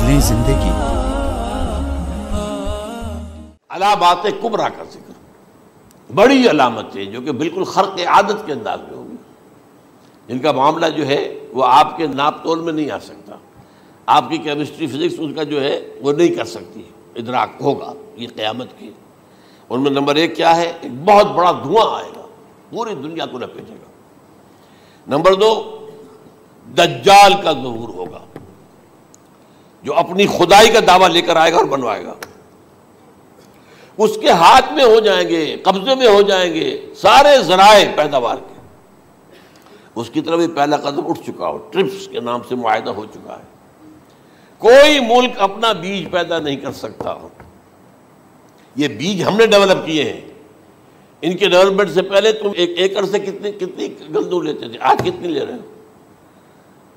شکلیں زندگی. علامات کبریٰ کا ذکر، بڑی علامتیں جو کہ بالکل خرق عادت کے انداز میں ہوگی، جن کا معاملہ جو ہے وہ آپ کے ناپ تول میں نہیں آ سکتا، آپ کی کیمسٹری فزکس اس کا جو ہے وہ نہیں کر سکتی، ادراک ہوگا یہ قیامت کی. ان میں نمبر 1 کیا ہے؟ ایک بہت بڑا دھواں آئے گا، پوری دنیا کو لپیٹے گا. نمبر 2، دجال کا ظہور ہوگا، جو اپنی خدائی کا دعویٰ لے کر آئے گا اور بنوائے گا. اس کے ہاتھ میں ہو جائیں گے، قبضے میں ہو جائیں گے سارے ذرائع پیداوار کے. اس کی طرف بھی پہلا قدم اٹھ چکا ہو، ٹرپس کے نام سے معاہدہ ہو چکا ہے. کوئی ملک اپنا بیج پیدا نہیں کر سکتا. یہ بیج ہم نے ڈیولپ کیے ہیں. ان کے ڈیولپمنٹ سے پہلے تم ایک ایکڑ سے کتنی گندم لیتے تھے، آج کتنی لے رہے ہو؟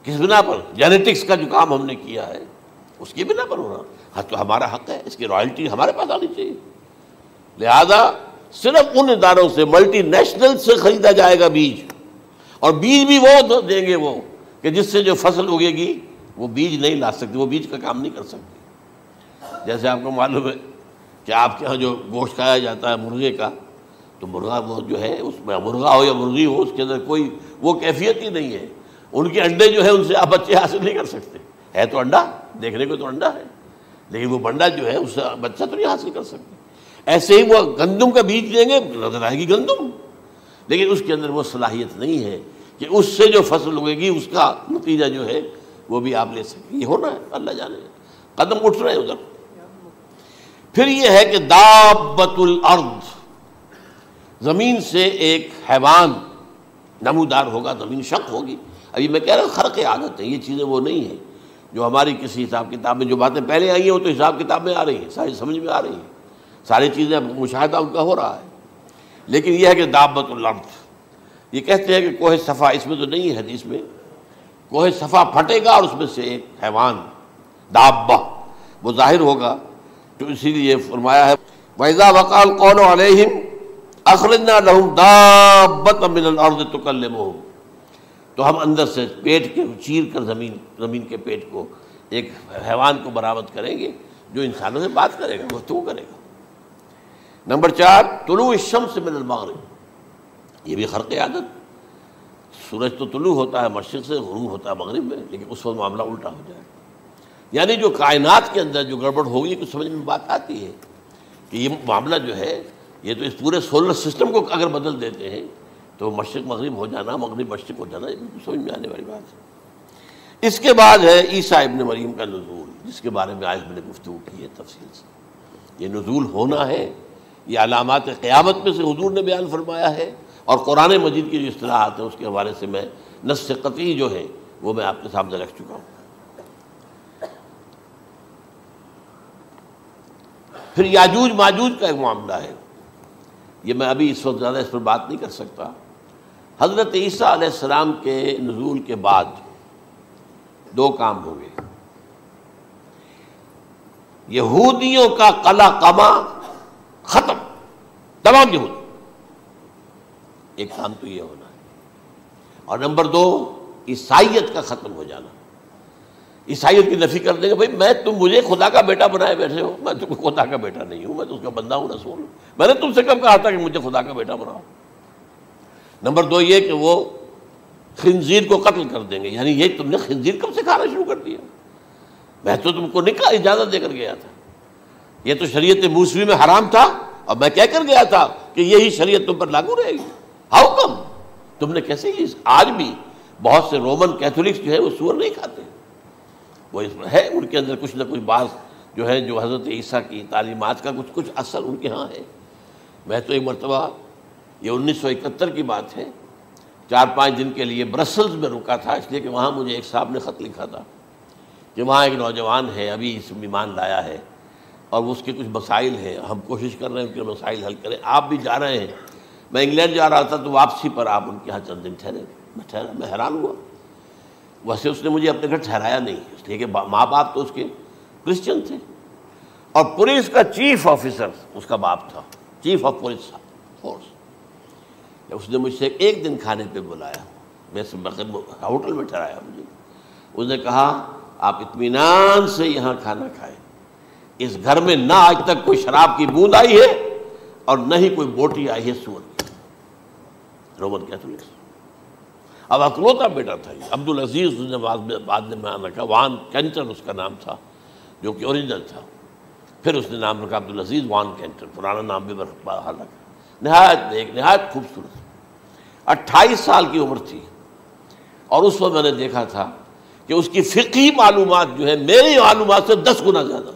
کس بنا پر؟ جینیٹکس کا جو کام ہم نے کیا ہے اس کی بنا پر ہو رہا. ہاں تو ہمارا حق ہے، اس کی رائلٹی ہمارے پاس آنی چاہیے. لہذا صرف ان اداروں سے، ملٹی نیشنل سے خریدا جائے گا بیج، اور بیج بھی وہ دیں گے وہ کہ جس سے جو فصل اگے گی وہ بیج نہیں لا سکتی، وہ بیج کا کام نہیں کر سکتی. جیسے آپ کو معلوم ہے کہ آپ کے ہاں جو گوشت کھایا جاتا ہے مرغے کا، تو مرغا وہ جو ہے اس میں مرغا ہو یا مرغی ہو، اس کے اندر کوئی وہ کیفیت ہی نہیں ہے. ان کے انڈے جو ہے ان سے آپ بچے حاصل نہیں کر سکتے. ہے تو انڈا، دیکھنے کو تو انڈا ہے، لیکن وہ بنڈا جو ہے اس سے بچہ تو نہیں حاصل کر سکتے. ایسے ہی وہ گندم کا بیج دیں گے، نظر آئے گی گندم، لیکن اس کے اندر وہ صلاحیت نہیں ہے کہ اس سے جو فصل اگے گی اس کا نتیجہ جو ہے وہ بھی آپ لے سکیں. یہ ہونا ہے، اللہ جانے، قدم اٹھ رہے ہیں ادھر. پھر یہ ہے کہ دابۃ الارض، زمین سے ایک حیوان نمودار ہوگا، زمین شق ہوگی. ابھی میں کہہ رہا ہوں خرق عادت ہے، یہ چیزیں وہ نہیں ہیں جو ہماری کسی حساب کتاب میں جو باتیں پہلے آئی ہیں وہ تو حساب کتاب میں آ رہی ہیں، ساری سمجھ میں آ رہی ہیں، ساری چیزیں مشاہدہ ان کا ہو رہا ہے. لیکن یہ ہے کہ دابۃ الارض، یہ کہتے ہیں کہ کوہ صفا، اس میں تو نہیں ہے حدیث میں، کوہ صفا پھٹے گا اور اس میں سے ایک حیوان دابہ وہ ظاہر ہوگا. تو اسی لیے فرمایا ہے وَإِذَا وَقَعَ الْقَوْلُ عَلَيْهِمْ أَخْرَجْنَا لَهُمْ دَابَّةً مِّنَ الْأَرْضِ تُكَلِّمُهُمْ. تو ہم اندر سے پیٹ کے چیر کر زمین کے پیٹ کو ایک حیوان کو برآمد کریں گے جو انسانوں سے بات کرے گا، گفتگو کرے گا. نمبر 4، طلوع الشمس من المغرب، یہ بھی خرق عادت. سورج تو طلوع ہوتا ہے مشرق سے، غروب ہوتا ہے مغرب میں، لیکن اس وقت معاملہ الٹا ہو جائے. یعنی جو کائنات کے اندر جو گڑبڑ ہوگی کچھ سمجھ میں بات آتی ہے کہ یہ معاملہ جو ہے یہ تو اس پورے سولر سسٹم کو اگر بدل دیتے ہیں تو مشرق مغرب ہو جانا، مغرب مشرق ہو جانا، یہ سمجھ میں آنے والی بات ہے. اس کے بعد ہے عیسیٰ ابن مریم کا نزول، جس کے بارے میں آج میں نے گفتگو کی ہے تفصیل سے. یہ نزول ہونا ہے، یہ علامات قیامت میں سے حضور نے بیان فرمایا ہے، اور قرآن مجید کی جو اصطلاحات ہیں اس کے حوالے سے میں نص قطعی جو ہے وہ میں آپ کے سامنے رکھ چکا ہوں. پھر یاجوج ماجوج کا ایک معاملہ ہے، یہ میں ابھی اس وقت زیادہ اس پر بات نہیں کر سکتا. حضرت عیسیٰ علیہ السلام کے نزول کے بعد 2 کام ہوں گے. یہودیوں کا قلع قمع ختم، تمام یہود، ایک کام تو یہ ہونا ہے. اور نمبر 2، عیسائیت کا ختم ہو جانا. عیسائیت کی نفی کر دیں گے، بھائی تم مجھے خدا کا بیٹا بنائے بیٹھے ہو، میں تم خدا کا بیٹا نہیں ہوں، میں تو اس کا بندہ ہوں، رسول ہوں. میں نے تم سے کب کہا تھا کہ مجھے خدا کا بیٹا بناؤ. نمبر 2 یہ کہ وہ خنزیر کو قتل کر دیں گے. یعنی یہ تم نے خنزیر کب سے کھانا شروع کر دیا؟ میں تو تم کو نکاح اجازت دے کر گیا تھا، یہ تو شریعت موسوی میں حرام تھا، اور میں کہہ کر گیا تھا کہ یہی شریعت تم پر لاگو رہے گی. ہاؤ کم تم نے کیسے یہ؟ آج بھی بہت سے رومن کیتھولکس جو ہے وہ سور نہیں کھاتے، وہ اس میں ہے ان کے اندر کچھ نہ کچھ بات جو ہے جو حضرت عیسیٰ کی تعلیمات کا کچھ اثر ان کے ہاں ہے. میں تو ایک مرتبہ، یہ 1971 کی بات ہے، 4-5 دن کے لیے برسلز میں رکا تھا، اس لیے کہ وہاں مجھے ایک صاحب نے خط لکھا تھا کہ وہاں ایک نوجوان ہے، ابھی اس ایمان لایا ہے، اور اس کے کچھ مسائل ہیں، ہم کوشش کر رہے ہیں ان کے مسائل حل کریں. آپ بھی جا رہے ہیں. میں انگلینڈ جا رہا تھا تو واپسی پر آپ ان کے یہاں چند دن ٹھہرے. میں حیران ہوا. ویسے اس نے مجھے اپنے گھر ٹھہرایا نہیں، اس لیے کہ ماں باپ تو اس کے کرسچن تھے، اور پولیس کا چیف آفیسر اس کا باپ تھا، چیف آف پولیس فورس. اس نے مجھ سے 1 دن کھانے پہ بلایا، میں ہوٹل میں ٹھہرایا مجھے. اس نے کہا آپ اطمینان سے یہاں کھانا کھائیں، اس گھر میں نہ آج تک کوئی شراب کی بوند آئی ہے اور نہ ہی کوئی بوٹی آئی ہے سور کی۔ Roman Catholics. اب اکلوتا بیٹا تھا یہ عبدالعزیز، اس نے بعد میں نام رکھا، وان کینٹر اس کا نام تھا جو کہ اوریجنل تھا، پھر اس نے نام رکھا عبدالعزیز وان کینٹر، پرانا نام بھی بحال رکھا۔ نہایت نیک، نہایت خوبصورت، 28 سال کی عمر تھی، اور اس وقت میں نے دیکھا تھا کہ اس کی فقہی معلومات جو ہے میری معلومات سے 10 گنا زیادہ۔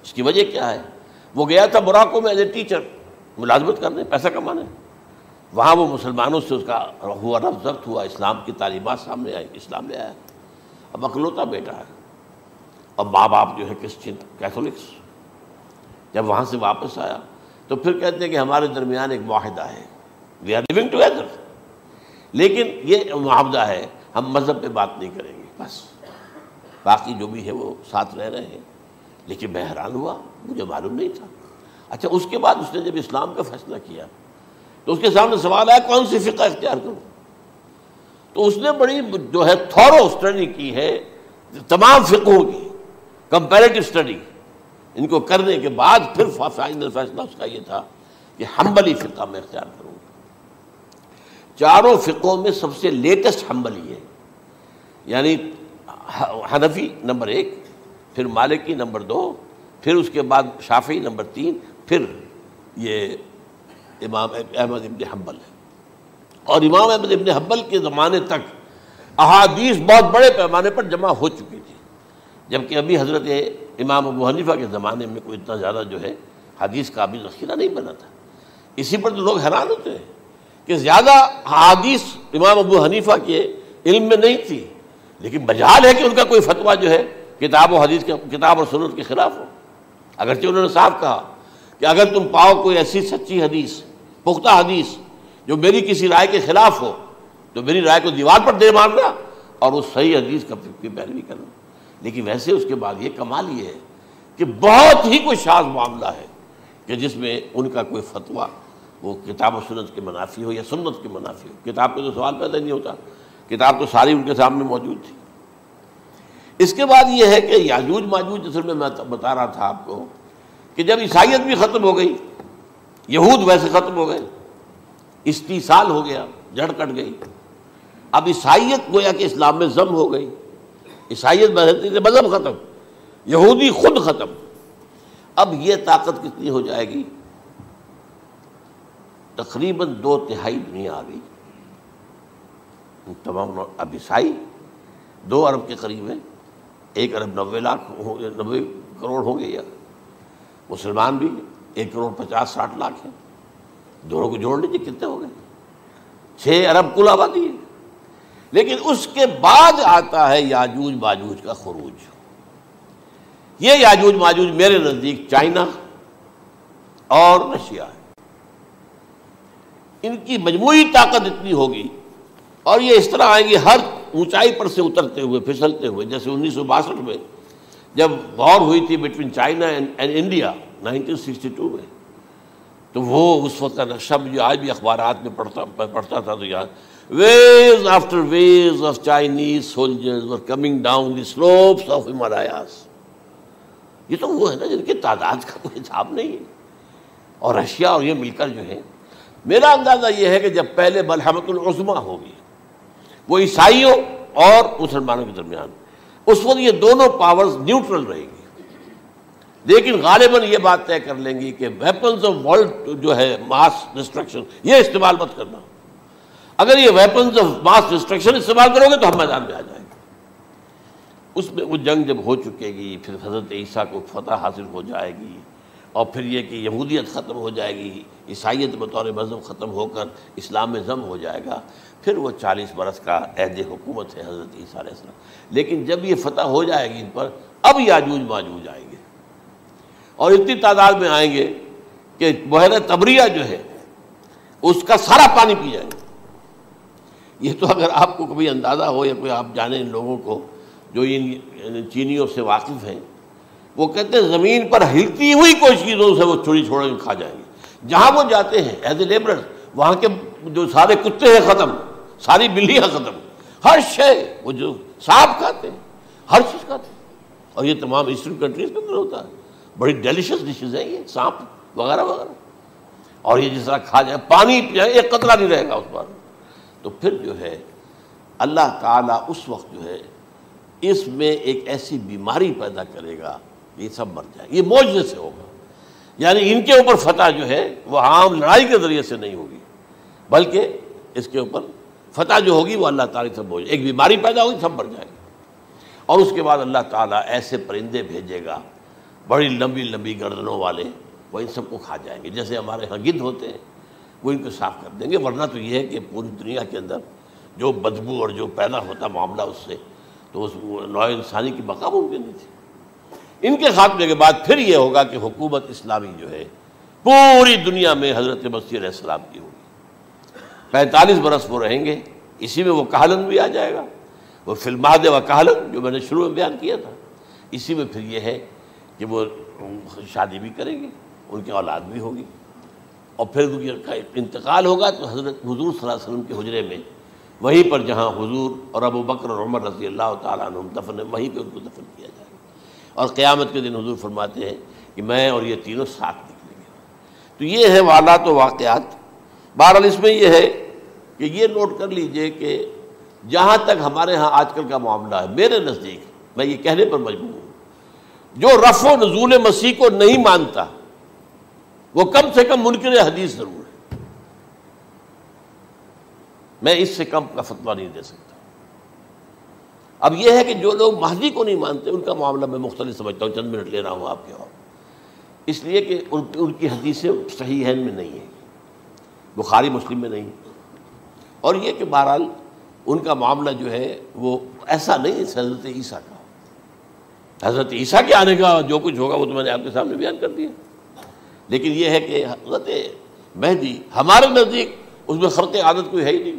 اس کی وجہ کیا ہے؟ وہ گیا تھا موراکو میں ایز اے ٹیچر ملازمت کرنے، پیسہ کمانے، وہاں وہ مسلمانوں سے اس کا ہوا رفع ضبط ہوا، اسلام کی تعلیمات سامنے آئی، اسلام لے آیا۔ اب اکلوتا بیٹا ہے، اور ماں باپ جو ہے کرسچن کیتھولکس۔ جب وہاں سے واپس آیا تو پھر کہتے ہیں کہ ہمارے درمیان ایک معاہدہ ہے، وی آر لیونگ ٹوگیدر، لیکن یہ معاہدہ ہے ہم مذہب پہ بات نہیں کریں گے، بس باقی جو بھی ہے وہ ساتھ رہ رہے ہیں۔ لیکن میں حیران ہوا، مجھے معلوم نہیں تھا۔ اچھا، اس کے بعد اس نے جب اسلام کا فیصلہ کیا تو اس کے سامنے سوال آیا کون سی فقہ اختیار کروں؟ تو اس نے بڑی جو ہے تھورو اسٹڈی کی ہے تمام فقہوں کی، کمپیریٹو اسٹڈی، ان کو کرنے کے بعد پھر فائنل فیصلہ اس کا یہ تھا کہ حنبلی فقہ میں اختیار کروں گا۔ چاروں فقہوں میں سب سے لیٹسٹ حنبلی ہے، یعنی حنفی نمبر 1، پھر مالکی نمبر 2، پھر اس کے بعد شافعی نمبر 3، پھر یہ امام احمد ابن حنبل ہے۔ اور امام احمد ابن حنبل کے زمانے تک احادیث بہت بڑے پیمانے پر جمع ہو چکی تھی، جبکہ ابھی حضرت امام ابو حنیفہ کے زمانے میں کوئی اتنا زیادہ جو ہے حدیث کا بھی ذخیرہ نہیں بنا تھا۔ اسی پر تو لوگ حیران ہوتے ہیں کہ زیادہ حدیث امام ابو حنیفہ کے علم میں نہیں تھی، لیکن مجال ہے کہ ان کا کوئی فتویٰ جو ہے کتاب و حدیث کے، کتاب اور سنت کے خلاف ہو۔ اگرچہ انہوں نے صاف کہا کہ اگر تم پاؤ کوئی ایسی سچی حدیث، پختہ حدیث جو میری کسی رائے کے خلاف ہو تو میری رائے کو دیوار پر دے مارنا اور اس صحیح حدیث کا پیروی کرنا۔ لیکن ویسے اس کے بعد یہ کمال یہ ہے کہ بہت ہی کوئی شاذ معاملہ ہے کہ جس میں ان کا کوئی فتویٰ وہ کتاب و سنت کے منافی ہو یا سنت کے منافی ہو۔ کتاب پہ تو سوال پیدا نہیں ہوتا، کتاب تو ساری ان کے سامنے موجود تھی۔ اس کے بعد یہ ہے کہ یاجوج ماجوج، جس میں بتا رہا تھا آپ کو کہ جب عیسائیت بھی ختم ہو گئی، یہود ویسے ختم ہو گئے، استیصال ہو گیا، جڑ کٹ گئی، اب عیسائیت گویا کہ اسلام میں ضم ہو گئی، عیسائیت مذہب ختم، یہودی خود ختم۔ اب یہ طاقت کتنی ہو جائے گی؟ تقریباً 2/3 دنیا آ گئی، تمام اب عیسائی 2 ارب کے قریب ہے، 1 ارب 90 کروڑ ہوں گے، یا مسلمان بھی 1 کروڑ 50-60 لاکھ ہیں، دونوں کو جوڑ لیجیے کتنے ہو گئے؟ 6 ارب کل آبادی ہے۔ لیکن اس کے بعد آتا ہے یاجوج ماجوج کا خروج۔ یہ یاجوج ماجوج میرے نزدیک چائنا اور رشیا ہے، ان کی مجموعی طاقت اتنی ہوگی، اور یہ اس طرح آئیں گے ہر اونچائی پر سے اترتے ہوئے، پھسلتے ہوئے۔ جیسے 1962 میں جب وار ہوئی تھی بٹوین چائنا اینڈ انڈیا 1962 میں، تو وہ اس وقت کا نقشہ مجھے آج بھی اخبارات میں پڑھتا تھا تو یاد، waves after waves of Chinese soldiers were coming down the slopes of Himalayas۔ یہ تو وہ ہے نا جن کی تعداد کا کوئی حساب نہیں ہے، اور رشیا اور یہ مل کر جو ہے، میرا اندازہ یہ ہے کہ جب پہلے ملحمۃ العظمیٰ ہوگی وہ عیسائیوں اور مسلمانوں کے درمیان، اس وقت یہ دونوں پاورز نیوٹرل رہے گی، لیکن غالباً یہ بات طے کر لیں گی کہ ویپنز آف ورلڈ جو ہے ماس ڈسٹرکشن، یہ استعمال مت کرنا۔ اگر یہ ویپنز آف ماس ڈسٹرکشن استعمال کرو گے تو ہم میدان میں آ جائیں گے۔ اس میں وہ جنگ جب ہو چکے گی، پھر حضرت عیسیٰ کو فتح حاصل ہو جائے گی، اور پھر یہ کہ یہودیت ختم ہو جائے گی، عیسائیت بطور مذہب ختم ہو کر اسلام میں ضم ہو جائے گا، پھر وہ 40 برس کا عہد حکومت ہے حضرت عیسیٰ علیہ السلام۔ لیکن جب یہ فتح ہو جائے گی ان پر، اب یاجوج ماجوج آئیں گے، اور اتنی تعداد میں آئیں گے کہ بحیرہ طبریہ جو ہے اس کا سارا پانی پی جائیں گے۔ یہ تو اگر آپ کو کبھی اندازہ ہو یا کوئی آپ جانیں ان لوگوں کو جو ان چینیوں سے واقف ہیں، وہ کہتے ہیں زمین پر ہلتی ہوئی کوئی چیزوں سے وہ چھوڑی چھوڑ کے کھا جائیں گے۔ جہاں وہ جاتے ہیں ایز اے لیبرر، وہاں کے جو سارے کتے ہیں ختم، ساری بلیاں ختم، ہر شے، وہ جو سانپ کھاتے ہیں، ہر چیز کھاتے ہیں، اور یہ تمام ایسٹرن کنٹریز کے اندر ہوتا ہے، بڑی ڈیلیشس ڈشز ہیں یہ، سانپ وغیرہ وغیرہ، اور یہ جس طرح کھا جائے، پانی پیا ایک قطرہ نہیں رہے گا اس پر. تو پھر جو ہے اللہ تعالیٰ اس وقت جو ہے اس میں ایک ایسی بیماری پیدا کرے گا، یہ سب مر جائے. یہ معجزے سے ہوگا، یعنی ان کے اوپر فتح جو ہے وہ عام لڑائی کے ذریعے سے نہیں ہوگی، بلکہ اس کے اوپر فتح جو ہوگی وہ اللہ تعالیٰ سے بوجھ، ایک بیماری پیدا ہوگی، سب مر جائے گا. اور اس کے بعد اللہ تعالیٰ ایسے پرندے بھیجے گا بڑی لمبی لمبی گردنوں والے، وہ ان سب کو کھا جائیں گے. جیسے ہمارے ہاں گدھ ہوتے ہیں وہ ان کو صاف کر دیں گے. ورنہ تو یہ ہے کہ پوری دنیا کے اندر جو بدبو اور جو پیدا ہوتا معاملہ اس سے، تو اس نوع انسانی کی بقا ممکن نہیں تھی. ان کے خاتمے کے بعد پھر یہ ہوگا کہ حکومت اسلامی جو ہے پوری دنیا میں حضرت مسیح علیہ السلام کی ہوگی. 45 برس وہ رہیں گے، اسی میں وہ کہلن بھی آ جائے گا، وہ فی المہد و کہلن جو میں نے شروع میں بیان کیا تھا. اسی میں پھر یہ ہے کہ وہ شادی بھی کریں گے، ان کی اولاد بھی ہوگی، اور پھر ان کا انتقال ہوگا تو حضرت حضور صلی اللہ علیہ وسلم کے حجرے میں، وہیں پر جہاں حضور اور ابو بکر اور عمر رضی اللہ تعالیٰ عنہم دفن ہیں، وہیں پہ ان کو دفن کیا جائے گا. اور قیامت کے دن حضور فرماتے ہیں کہ میں اور یہ تینوں ساتھ نکلیں گے. تو یہ ہے حالات و واقعات. بہرحال اس میں یہ ہے کہ یہ نوٹ کر لیجئے کہ جہاں تک ہمارے ہاں آج کل کا معاملہ ہے، میرے نزدیک میں یہ کہنے پر مجبور ہوں، جو رفع و نزول مسیح کو نہیں مانتا وہ کم سے کم منکر حدیث ضرور ہے. میں اس سے کم کا فتویٰ نہیں دے سکتا. اب یہ ہے کہ جو لوگ مہدی کو نہیں مانتے ان کا معاملہ میں مختلف سمجھتا ہوں. چند منٹ لے رہا ہوں آپ کے، اور اس لیے کہ ان کی حدیثیں صحیحین میں نہیں ہیں، بخاری مسلم میں نہیں. اور یہ کہ بہرحال ان کا معاملہ جو ہے وہ ایسا نہیں ہے حضرت عیسیٰ کا. حضرت عیسیٰ کے آنے کا جو کچھ ہوگا وہ تو میں نے آپ کے سامنے بیان کر دیا. لیکن یہ ہے کہ حضرت مہدی ہمارے نزدیک اس میں خرق عادت کوئی ہے ہی نہیں.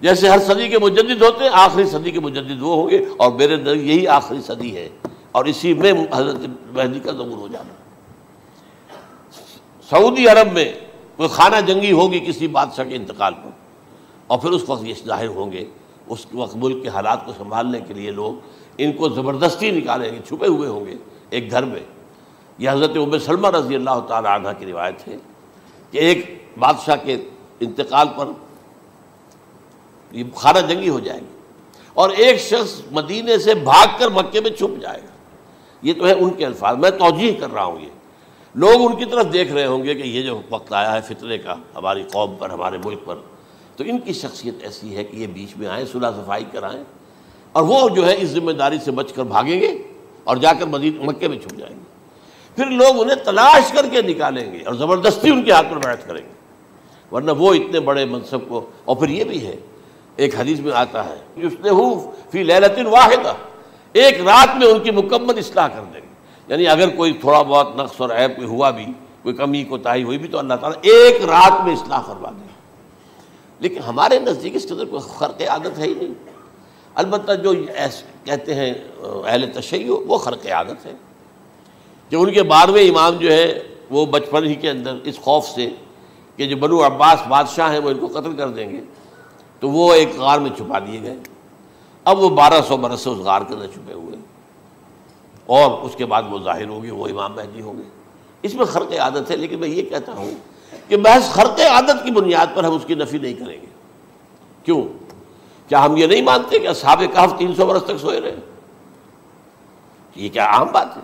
جیسے ہر صدی کے مجدد ہوتے ہیں، آخری صدی کے مجدد وہ ہوں گے، اور میرے نزدیک یہی آخری صدی ہے، اور اسی میں حضرت مہدی کا ظہور ہو جانا. سعودی عرب میں کوئی خانہ جنگی ہوگی کسی بادشاہ کے انتقال پر، اور پھر اس وقت یہ ظاہر ہوں گے. اس وقت ملک کے حالات کو سنبھالنے کے لیے لوگ ان کو زبردستی نکالیں گے، چھپے ہوئے ہوں گے ایک گھر میں. یہ حضرت ام سلمہ رضی اللہ تعالی عنہ کی روایت ہے کہ ایک بادشاہ کے انتقال پر یہ خانہ جنگی ہو جائے گی، اور ایک شخص مدینے سے بھاگ کر مکے میں چھپ جائے گا. یہ تو ہے ان کے الفاظ، میں توجیہ کر رہا ہوں. یہ لوگ ان کی طرف دیکھ رہے ہوں گے کہ یہ جو وقت آیا ہے فتنے کا ہماری قوم پر، ہمارے ملک پر، تو ان کی شخصیت ایسی ہے کہ یہ بیچ میں آئیں، صلح صفائی کرائیں، اور وہ جو ہے اس ذمہ داری سے بچ کر بھاگیں گے اور جا کر مکے میں چھپ جائیں گے. پھر لوگ انہیں تلاش کر کے نکالیں گے اور زبردستی ان کے ہاتھ پر بیعت کریں گے، ورنہ وہ اتنے بڑے منصب کو. اور پھر یہ بھی ہے، ایک حدیث میں آتا ہے یصلحو فی لیلۃ واحدہ، ایک رات میں ان کی مکمل اصلاح کر دیں گے. یعنی اگر کوئی تھوڑا بہت نقص اور عیب کوئی ہوا بھی، کوئی کمی کوتاہی ہوئی بھی، تو اللہ تعالیٰ ایک رات میں اصلاح کروا دیں گے. لیکن ہمارے نزدیک اس قدر کوئی خرق عادت ہے ہی نہیں. البتہ جو کہتے ہیں اہل تشیع، وہ خرق عادت ہے کہ ان کے 12ویں امام جو ہے وہ بچپن ہی کے اندر اس خوف سے کہ جو بنو عباس بادشاہ ہیں وہ ان کو قتل کر دیں گے، تو وہ ایک غار میں چھپا دیے گئے. اب وہ 1200 برس سے اس غار کے اندر چھپے ہوئے، اور اس کے بعد وہ ظاہر ہوگی، وہ امام مہدی ہوں گے. اس میں خرق عادت ہے. لیکن میں یہ کہتا ہوں کہ محض خرق عادت کی بنیاد پر ہم اس کی نفی نہیں کریں گے. کیوں؟ کیا ہم یہ نہیں مانتے کہ اصحاب کہف 300 برس تک سوئے رہے؟ یہ کیا عام بات ہے؟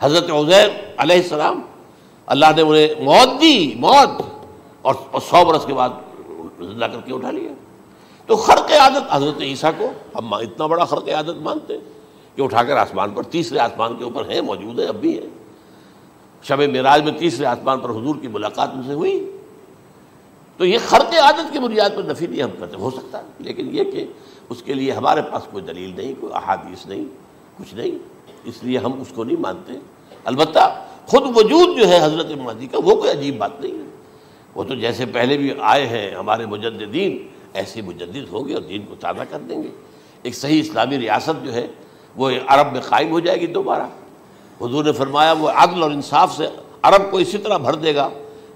حضرت عزیر علیہ السلام اللہ نے انہیں موت دی، موت، اور 100 برس کے بعد زندہ کر کے اٹھا لیا. تو خرق عادت حضرت عیسیٰ کو ہم اتنا بڑا خرق عادت مانتے ہیں کہ اٹھا کر آسمان پر، تیسرے آسمان کے اوپر ہیں، موجود ہیں، اب بھی ہیں. شب معراج میں تیسرے آسمان پر حضور کی ملاقات ان سے ہوئی. تو یہ خرق عادت کی بنیاد پر نفی نہیں ہم کرتے. ہو سکتا ہے، لیکن یہ کہ اس کے لیے ہمارے پاس کوئی دلیل نہیں، کوئی احادیث نہیں، کچھ نہیں، اس لیے ہم اس کو نہیں مانتے. البتہ خود وجود جو ہے حضرت مہدی کا وہ کوئی عجیب بات نہیں ہے. وہ تو جیسے پہلے بھی آئے ہیں ہمارے مجددین، ایسے مجدد ہوں گے اور دین کو تازہ کر دیں گے. ایک صحیح اسلامی ریاست جو ہے وہ عرب میں قائم ہو جائے گی دوبارہ. حضور نے فرمایا وہ عدل اور انصاف سے عرب کو اسی طرح بھر دے گا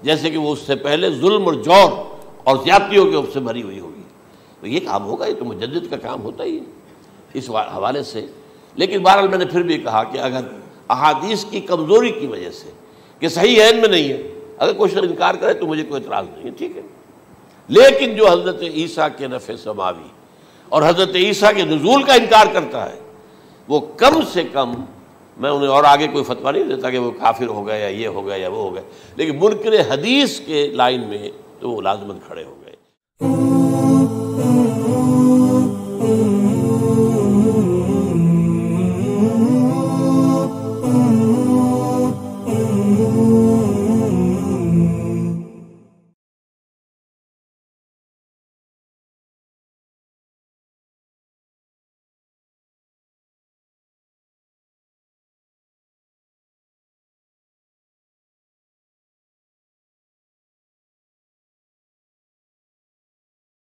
جیسے کہ وہ اس سے پہلے ظلم اور جور اور زیادتیوں کے سے بھری ہوئی ہوگی. تو یہ کام ہوگا، یہ تو مجدد کا کام ہوتا ہی ہے. اس حوالے سے. لیکن بہرحال میں نے پھر بھی کہا کہ اگر احادیث کی کمزوری کی وجہ سے کہ صحیح عین میں نہیں ہے، اگر کوئی شخص انکار کرے تو مجھے کوئی اعتراض نہیں ہے، ٹھیک ہے. لیکن جو حضرت عیسیٰ کے نفع سماوی اور حضرت عیسیٰ کے نزول کا انکار کرتا ہے، وہ کم سے کم، میں انہیں اور آگے کوئی فتویٰ نہیں دیتا کہ وہ کافر ہو گئے یا یہ ہو گیا یا وہ ہو گیا، لیکن منکر حدیث کے لائن میں تو وہ لازماً کھڑے ہو گئے.